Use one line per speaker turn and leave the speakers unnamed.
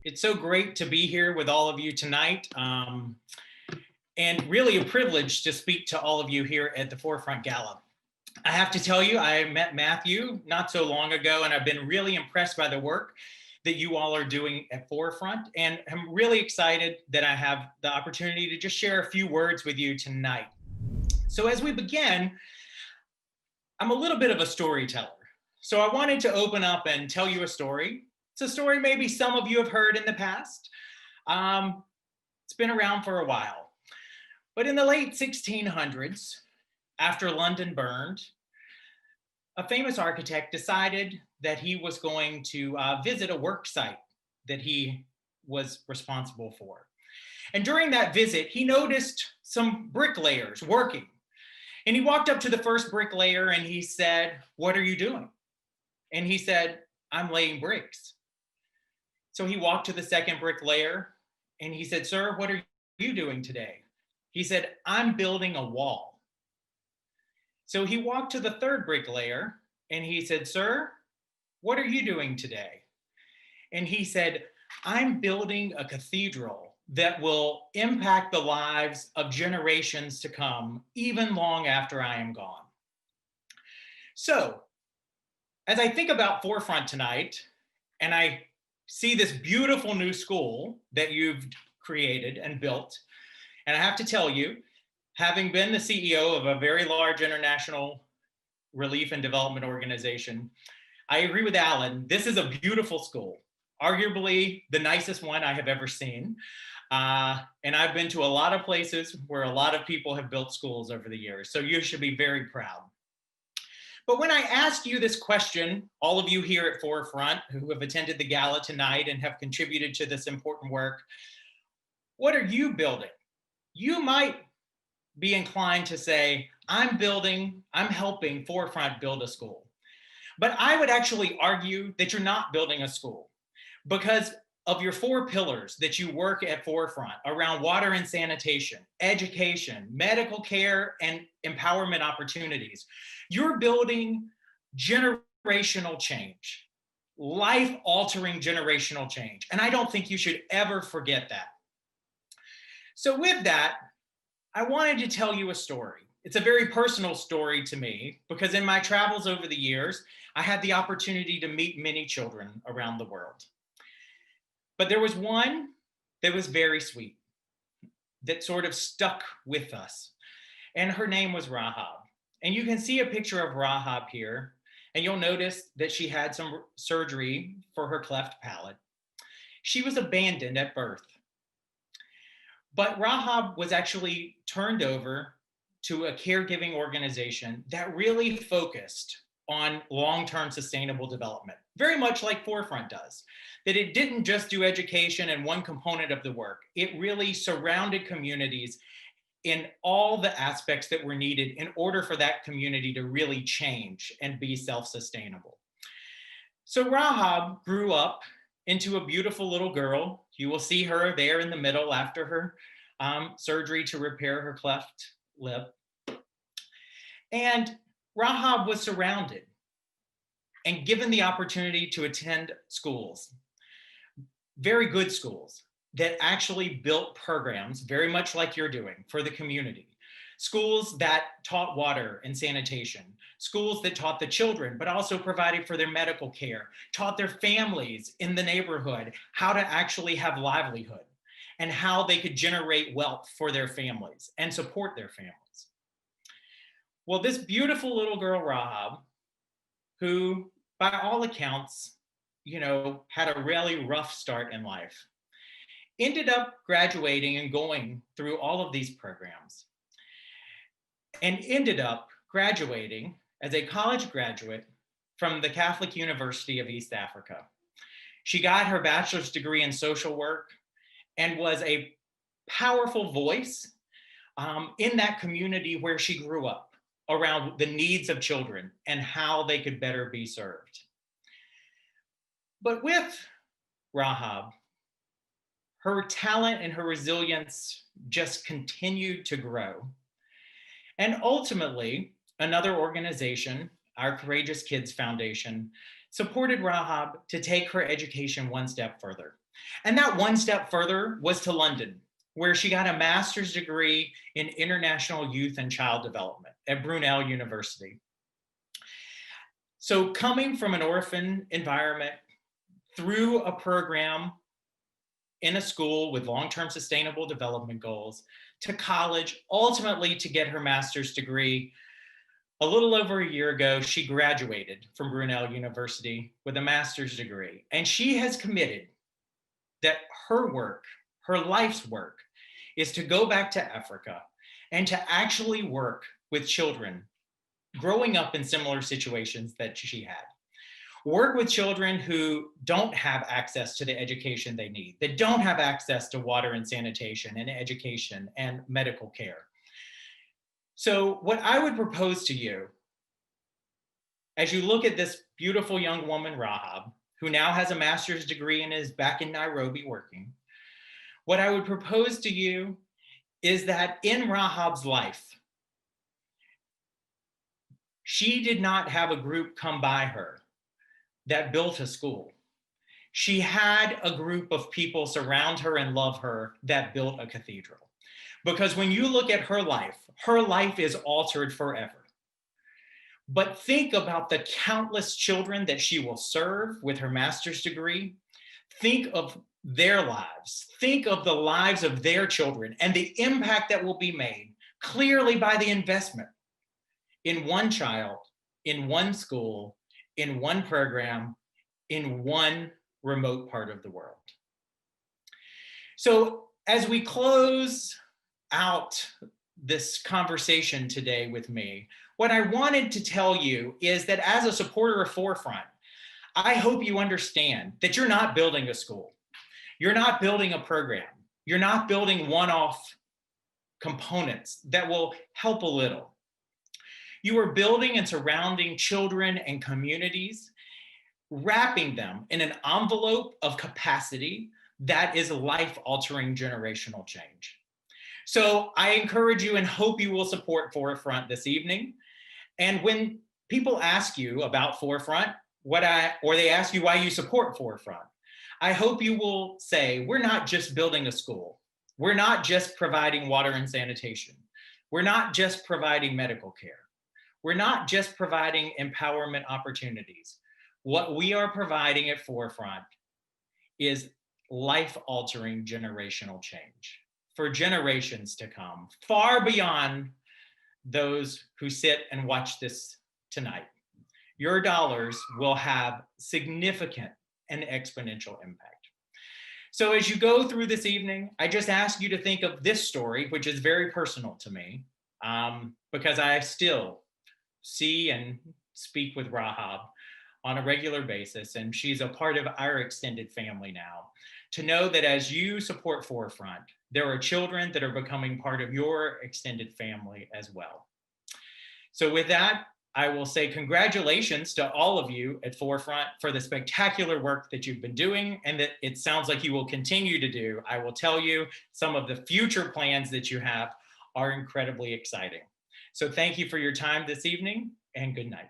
It's so great to be here with all of you tonight, and really a privilege to speak to all of you here at the Forefront Gala. I have to tell you, I met Matthew not so long ago, and I've been really impressed by the work that you all are doing at Forefront, and I'm really excited that I have the opportunity to just share a few words with you tonight. So as we begin, I'm a little bit of a storyteller. So I wanted to open up and tell you a story. It's a story maybe some of you have heard in the past. It's been around for a while. But in the late 1600s, after London burned, a famous architect decided that he was going to visit a work site that he was responsible for. And during that visit, he noticed some bricklayers working. And he walked up to the first bricklayer and he said, "What are you doing?" And he said, "I'm laying bricks." So he walked to the second bricklayer and he said, "Sir, what are you doing today?" He said, "I'm building a wall." So he walked to the third bricklayer and he said, "Sir, what are you doing today?" And he said, "I'm building a cathedral that will impact the lives of generations to come, even long after I am gone." So as I think about Forefront tonight, and I see this beautiful new school that you've created and built, and I have to tell you, having been the CEO of a very large international relief and development organization, I agree with Alan. This is a beautiful school, arguably the nicest one I have ever seen. And I've been to a lot of places where a lot of people have built schools over the years, so you should be very proud. But when I ask you this question, all of you here at Forefront who have attended the gala tonight and have contributed to this important work, what are you building? You might be inclined to say, I'm helping Forefront build a school. But I would actually argue that you're not building a school because of your four pillars that you work at Forefront around water and sanitation, education, medical care, and empowerment opportunities. You're building generational change, life-altering generational change. And I don't think you should ever forget that. So with that, I wanted to tell you a story. It's a very personal story to me because in my travels over the years, I had the opportunity to meet many children around the world. But there was one that was very sweet, that sort of stuck with us. And her name was Rahab. And you can see a picture of Rahab here. And you'll notice that she had some surgery for her cleft palate. She was abandoned at birth. But Rahab was actually turned over to a caregiving organization that really focused on long-term sustainable development, very much like Forefront does. That it didn't just do education and one component of the work. It really surrounded communities in all the aspects that were needed in order for that community to really change and be self-sustainable. So Rahab grew up into a beautiful little girl. You will see her there in the middle after her surgery to repair her cleft lip. And Rahab was surrounded and given the opportunity to attend schools, very good schools that actually built programs very much like you're doing for the community. Schools that taught water and sanitation, schools that taught the children, but also provided for their medical care, taught their families in the neighborhood how to actually have livelihood and how they could generate wealth for their families and support their families. Well, this beautiful little girl, Rahab, who by all accounts, had a really rough start in life, ended up graduating and going through all of these programs and ended up graduating as a college graduate from the Catholic University of East Africa. She got her bachelor's degree in social work and was a powerful voice in that community where she grew up around the needs of children and how they could better be served. But with Rahab, her talent and her resilience just continued to grow. And ultimately, another organization, our Courageous Kids Foundation, supported Rahab to take her education one step further. And that one step further was to London, where she got a master's degree in international youth and child development at Brunel University. So coming from an orphan environment through a program in a school with long-term sustainable development goals to college, ultimately to get her master's degree, a little over a year ago, she graduated from Brunel University with a master's degree. And she has committed that her work, her life's work, is to go back to Africa and to actually work with children growing up in similar situations that she had. Work with children who don't have access to the education they need, that don't have access to water and sanitation and education and medical care. So what I would propose to you, as you look at this beautiful young woman, Rahab, who now has a master's degree and is back in Nairobi working, what I would propose to you is that in Rahab's life, she did not have a group come by her that built a school. She had a group of people surround her and love her that built a cathedral. Because when you look at her life is altered forever. But think about the countless children that she will serve with her master's degree. Think of their lives. Think of the lives of their children and the impact that will be made clearly by the investment in one child, in one school, in one program, in one remote part of the world. So as we close out this conversation today with me, what I wanted to tell you is that as a supporter of Forefront, I hope you understand that you're not building a school. You're not building a program. You're not building one-off components that will help a little. You are building and surrounding children and communities, wrapping them in an envelope of capacity that is life-altering generational change. So I encourage you and hope you will support Forefront this evening. And when people ask you about Forefront, or they ask you why you support Forefront, I hope you will say, we're not just building a school. We're not just providing water and sanitation. We're not just providing medical care. We're not just providing empowerment opportunities. What we are providing at Forefront is life-altering generational change for generations to come, far beyond those who sit and watch this tonight. Your dollars will have significant and exponential impact. So as you go through this evening, I just ask you to think of this story, which is very personal to me, because I still see and speak with Rahab on a regular basis, and she's a part of our extended family now. To know that as you support Forefront, there are children that are becoming part of your extended family as well. So with that, I will say congratulations to all of you at Forefront for the spectacular work that you've been doing and that it sounds like you will continue to do. I will tell you some of the future plans that you have are incredibly exciting. So thank you for your time this evening and good night.